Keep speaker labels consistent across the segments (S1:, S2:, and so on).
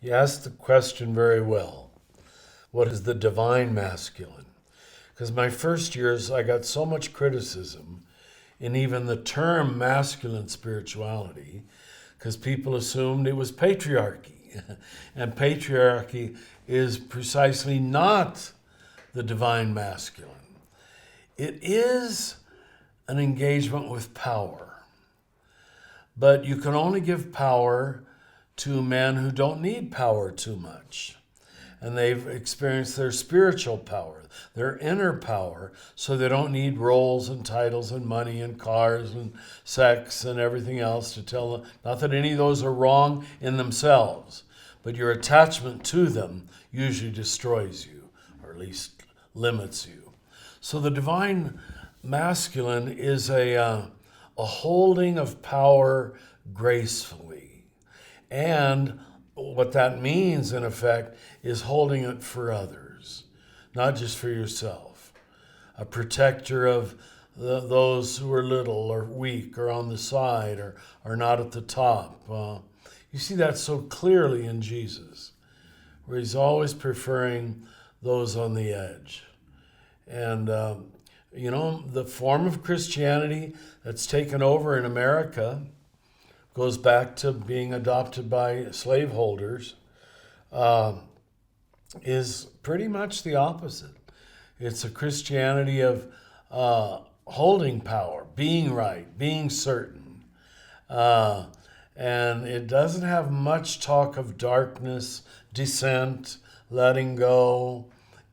S1: You asked the question very well. What is the divine masculine? Because my first years, I got so much criticism in even the term masculine spirituality, because people assumed it was patriarchy. And patriarchy is precisely not the divine masculine. It is an engagement with power. But you can only give power to men who don't need power too much. And they've experienced their spiritual power, their inner power, so they don't need roles and titles and money and cars and sex and everything else to tell them. Not that any of those are wrong in themselves, but your attachment to them usually destroys you, or at least limits you. So the divine masculine is a holding of power gracefully. And what that means, in effect, is holding it for others, not just for yourself. A protector of those who are little or weak or on the side or are not at the top. You see that so clearly in Jesus, where he's always preferring those on the edge. And, the form of Christianity that's taken over in America goes back to being adopted by slaveholders, is pretty much the opposite. It's a Christianity of holding power, being right, being certain. And it doesn't have much talk of darkness, dissent, letting go,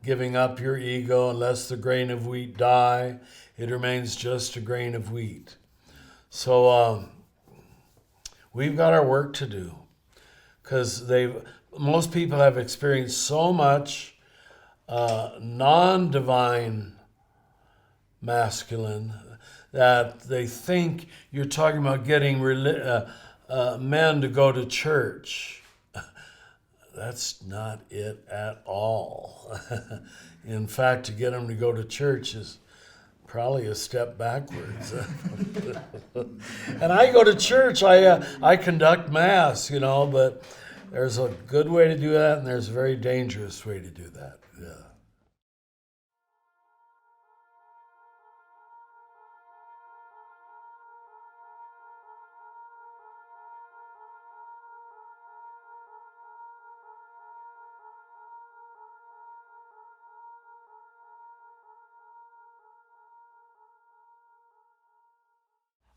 S1: giving up your ego. Unless the grain of wheat die, it remains just a grain of wheat. So we've got our work to do, because most people have experienced so much non-divine masculine that they think you're talking about getting men to go to church. That's not it at all. In fact, to get them to go to church is probably a step backwards. And I go to church, I conduct mass, but there's a good way to do that and there's a very dangerous way to do that. Yeah.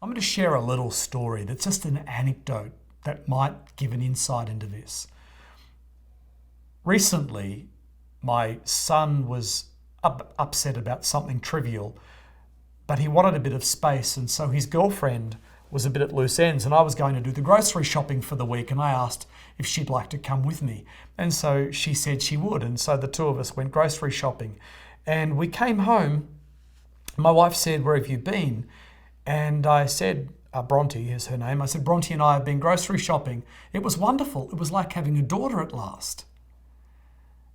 S2: I'm going to share a little story that's just an anecdote that might give an insight into this. Recently, my son was upset about something trivial, but he wanted a bit of space, and so his girlfriend was a bit at loose ends, and I was going to do the grocery shopping for the week, and I asked if she'd like to come with me. And so she said she would, and so the two of us went grocery shopping. And we came home. My wife said, "Where have you been?" And I said, Bronte is her name. I said, "Bronte and I have been grocery shopping. It was wonderful. It was like having a daughter at last."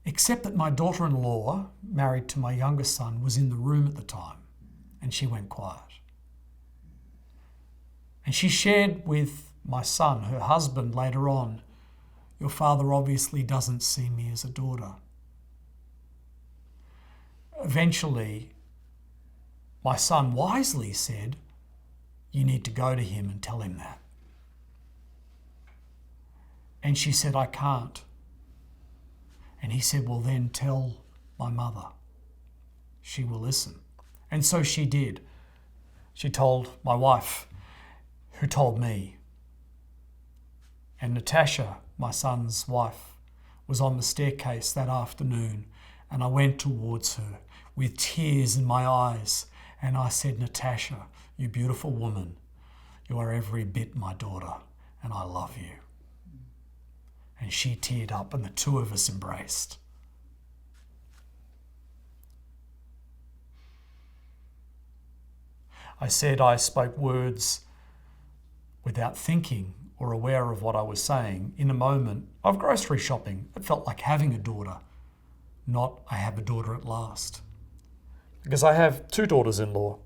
S2: Except that my daughter-in-law, married to my youngest son, was in the room at the time, and she went quiet. And she shared with my son, her husband, later on, "Your father obviously doesn't see me as a daughter." Eventually, my son wisely said, "You need to go to him and tell him that." And she said, "I can't." And he said, "Well, then tell my mother. She will listen." And so she did. She told my wife, who told me. And Natasha, my son's wife, was on the staircase that afternoon, and I went towards her with tears in my eyes, and I said, "Natasha, you beautiful woman, you are every bit my daughter, and I love you." And she teared up, and the two of us embraced. I said I spoke words without thinking or aware of what I was saying in a moment of grocery shopping. It felt like having a daughter, not "I have a daughter at last." Because I have two daughters-in-law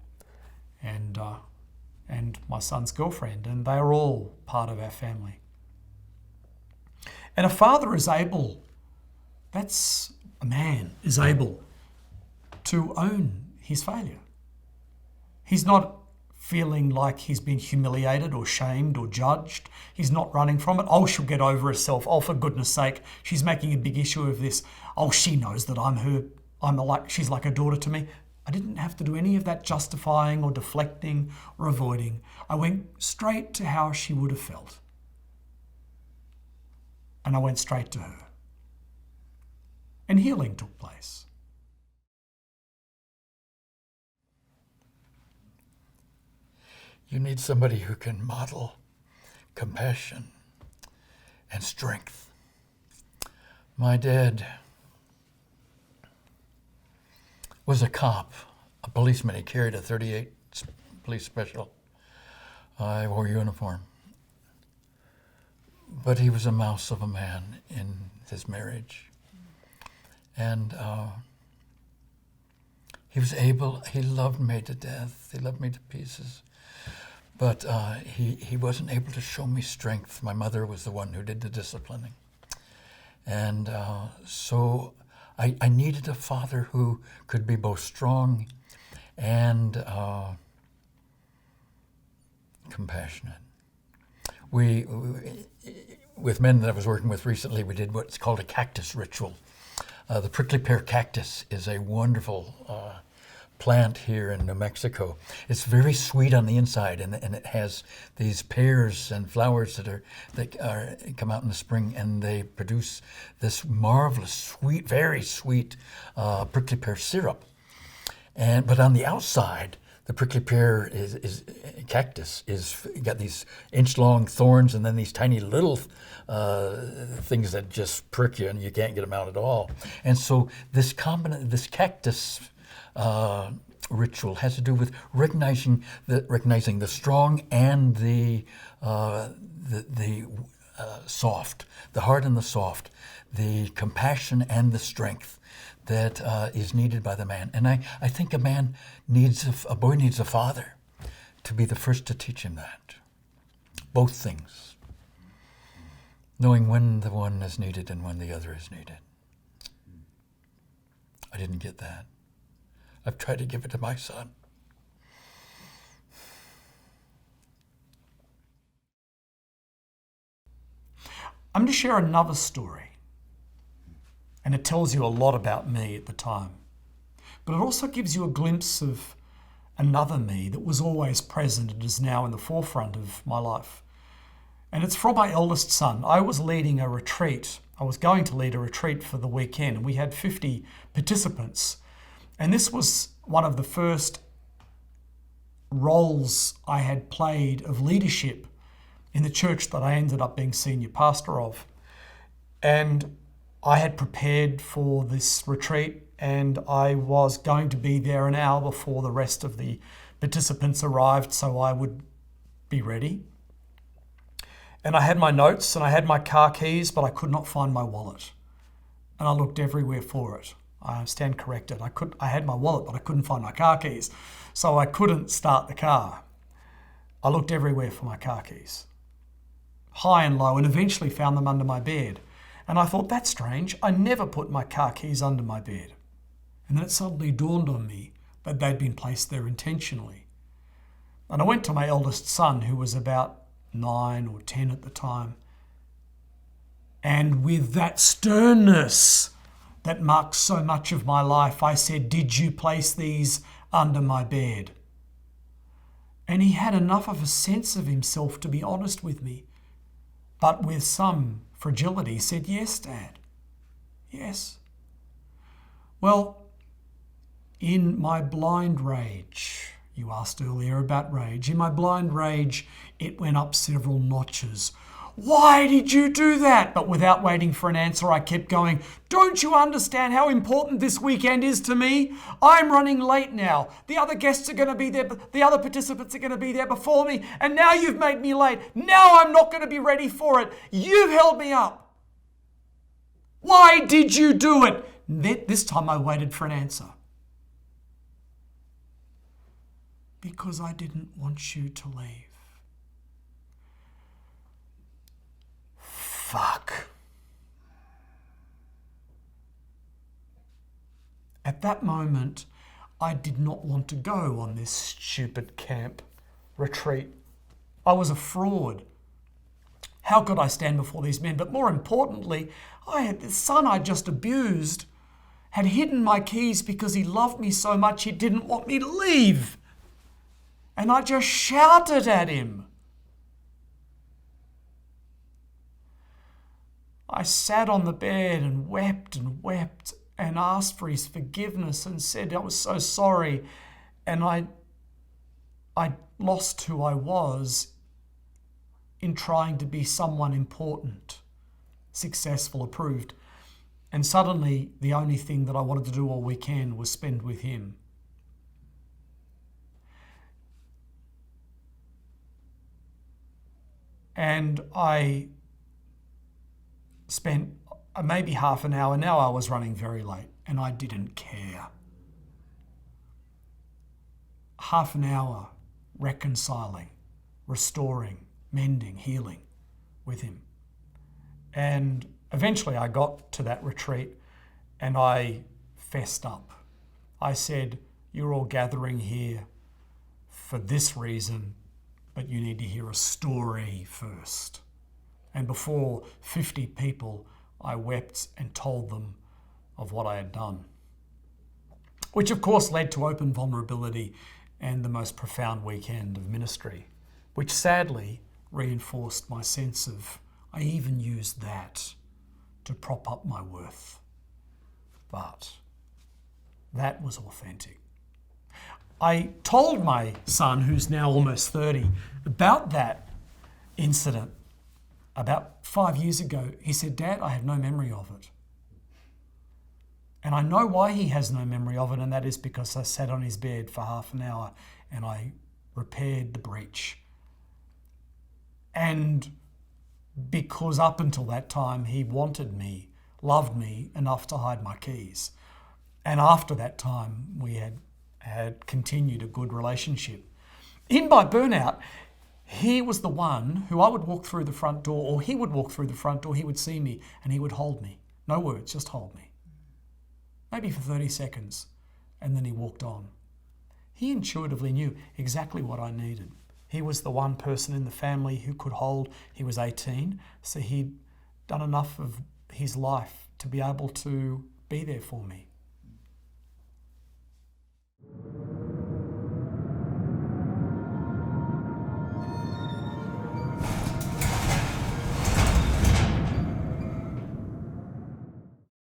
S2: and my son's girlfriend, and they are all part of our family. And a father is able, that's a man, is able to own his failure. He's not feeling like he's been humiliated or shamed or judged. He's not running from it. Oh, she'll get over herself. Oh, for goodness sake, she's making a big issue of this. Oh, she knows that she's like a daughter to me. I didn't have to do any of that justifying or deflecting or avoiding. I went straight to how she would have felt. And I went straight to her. And healing took place.
S3: You need somebody who can model compassion and strength. My dad was a cop, a policeman. He carried a 38 police special. I wore uniform. But he was a mouse of a man in his marriage. And he loved me to death. He loved me to pieces. But he wasn't able to show me strength. My mother was the one who did the disciplining. And so I needed a father who could be both strong and compassionate. With men that I was working with recently, we did what's called a cactus ritual. The prickly pear cactus is a wonderful plant here in New Mexico. It's very sweet on the inside, and it has these pears and flowers that come out in the spring, and they produce this marvelous, sweet, very sweet prickly pear syrup. But on the outside, the prickly pear cactus is got these inch-long thorns, and then these tiny little things that just prick you, and you can't get them out at all. And so this cactus ritual has to do with recognizing the strong and the soft, the hard and the soft, the compassion and the strength that is needed by the man. And I think a boy needs a father to be the first to teach him that. Both things. Knowing when the one is needed and when the other is needed. I didn't get that. I've tried to give it to my son.
S2: I'm going to share another story. And it tells you a lot about me at the time. But it also gives you a glimpse of another me that was always present and is now in the forefront of my life. And it's from my eldest son. I was leading a retreat. I was going to lead a retreat for the weekend, and we had 50 participants. And this was one of the first roles I had played of leadership in the church that I ended up being senior pastor of. And I had prepared for this retreat, and I was going to be there an hour before the rest of the participants arrived, so I would be ready. And I had my notes and I had my car keys, but I could not find my wallet. And I looked everywhere for it. I stand corrected. I had my wallet, but I couldn't find my car keys. So I couldn't start the car. I looked everywhere for my car keys, high and low, and eventually found them under my bed. And I thought, that's strange. I never put my car keys under my bed. And then it suddenly dawned on me that they'd been placed there intentionally. And I went to my eldest son, who was about 9 or 10 at the time. And with that sternness that marks so much of my life, I said, "Did you place these under my bed?" And he had enough of a sense of himself to be honest with me, but with some fragility said, "Yes, Dad. Yes." Well, in my blind rage, you asked earlier about rage, in my blind rage, it went up several notches. "Why did you do that?" But without waiting for an answer, I kept going. "Don't you understand how important this weekend is to me? I'm running late now. The other guests are going to be there. The other participants are going to be there before me. And now you've made me late. Now I'm not going to be ready for it. You've held me up. Why did you do it?" This time I waited for an answer. "Because I didn't want you to leave." Fuck. at that moment, I did not want to go on this stupid camp retreat. I was a fraud. How could I stand before these men? But more importantly, I had the son I just abused had hidden my keys because he loved me so much he didn't want me to leave. And I just shouted at him. I sat on the bed and wept and asked for his forgiveness and said I was so sorry. And I lost who I was in trying to be someone important, successful, approved. And suddenly the only thing that I wanted to do all weekend was spend with him. And I spent maybe half an hour. Now I was running very late and I didn't care. Half an hour reconciling, restoring, mending, healing with him. And eventually I got to that retreat and I fessed up. I said, you're all gathering here for this reason, but you need to hear a story first. And before 50 people, I wept and told them of what I had done, which of course led to open vulnerability and the most profound weekend of ministry, which sadly reinforced my sense of, I even used that to prop up my worth. But that was authentic. I told my son, who's now almost 30, about that incident about 5 years ago. He said, Dad, I have no memory of it. And I know why he has no memory of it, and that is because I sat on his bed for half an hour and I repaired the breach. And because up until that time, he wanted me, loved me enough to hide my keys. And after that time, we had continued a good relationship. In my burnout, he was the one who I would walk through the front door, or he would walk through the front door, he would see me and he would hold me. No words, just hold me. Maybe for 30 seconds. And then he walked on. He intuitively knew exactly what I needed. He was the one person in the family who could hold. He was 18, so he'd done enough of his life to be able to be there for me.